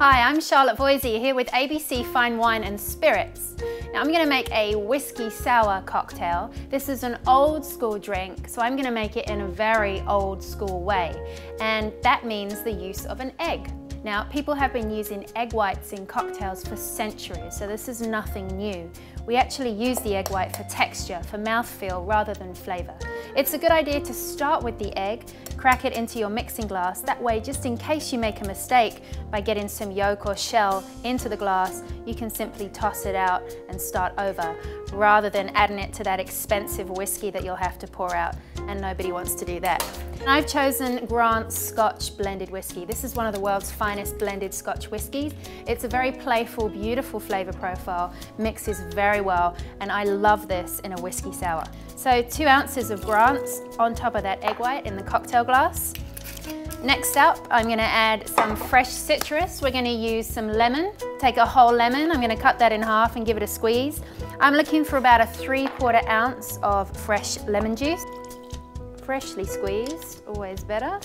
Hi, I'm Charlotte Voisey here with ABC Fine Wine and Spirits. Now I'm going to make a whiskey sour cocktail. This is an old school drink, so I'm going to make it in a very old school way, and that means the use of an egg. Now, people have been using egg whites in cocktails for centuries, so this is nothing new. We actually use the egg white for texture, for mouthfeel, rather than flavour. It's a good idea to start with the egg, crack it into your mixing glass. That way, just in case you make a mistake by getting some yolk or shell into the glass, you can simply toss it out and start over, rather than adding it to that expensive whiskey that you'll have to pour out, and nobody wants to do that. I've chosen Grant's Scotch blended whiskey. This is one of the world's finest blended Scotch whiskies. It's a very playful, beautiful flavour profile, mixes very well, and I love this in a whiskey sour. So 2 ounces of Grant's on top of that egg white in the cocktail glass. Next up, I'm going to add some fresh citrus. We're going to use some lemon. Take a whole lemon, I'm going to cut that in half and give it a squeeze. I'm looking for about a 3/4 ounce of fresh lemon juice. Freshly squeezed, always better.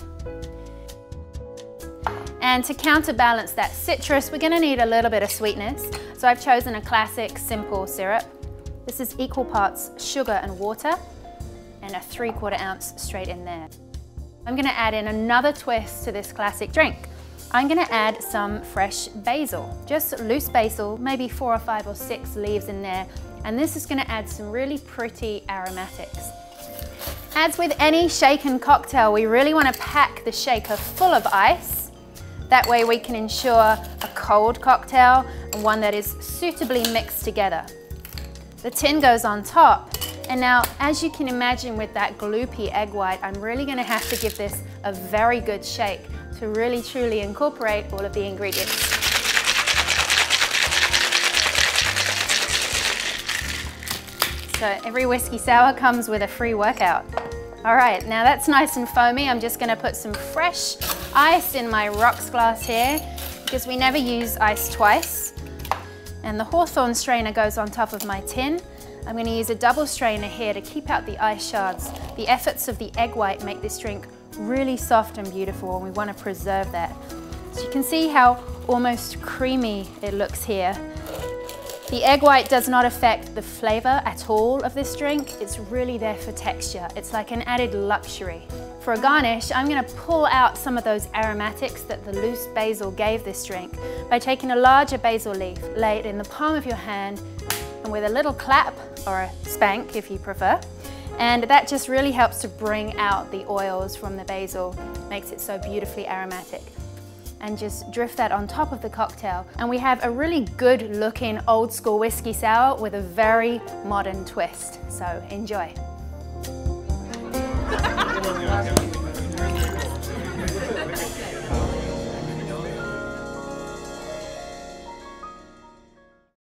And to counterbalance that citrus, we're going to need a little bit of sweetness. So I've chosen a classic simple syrup. This is equal parts sugar and water, and a 3/4 ounce straight in there. I'm going to add in another twist to this classic drink. I'm going to add some fresh basil, just loose basil, maybe 4 or 5 or 6 leaves in there, and this is going to add some really pretty aromatics. As with any shaken cocktail, we really want to pack the shaker full of ice. That way we can ensure a cold cocktail and one that is suitably mixed together. The tin goes on top, and now, as you can imagine with that gloopy egg white, I'm really going to have to give this a very good shake to really truly incorporate all of the ingredients. So every whiskey sour comes with a free workout. All right, now that's nice and foamy. I'm just going to put some fresh ice in my rocks glass here, because we never use ice twice. And the Hawthorne strainer goes on top of my tin. I'm going to use a double strainer here to keep out the ice shards. The efforts of the egg white make this drink really soft and beautiful, and we want to preserve that. So you can see how almost creamy it looks here. The egg white does not affect the flavour at all of this drink. It's really there for texture. It's like an added luxury. For a garnish, I'm going to pull out some of those aromatics that the loose basil gave this drink by taking a larger basil leaf, lay it in the palm of your hand, and with a little clap, or a spank if you prefer, and that just really helps to bring out the oils from the basil, makes it so beautifully aromatic. And just drift that on top of the cocktail, and we have a really good looking old school whiskey sour with a very modern twist. So enjoy.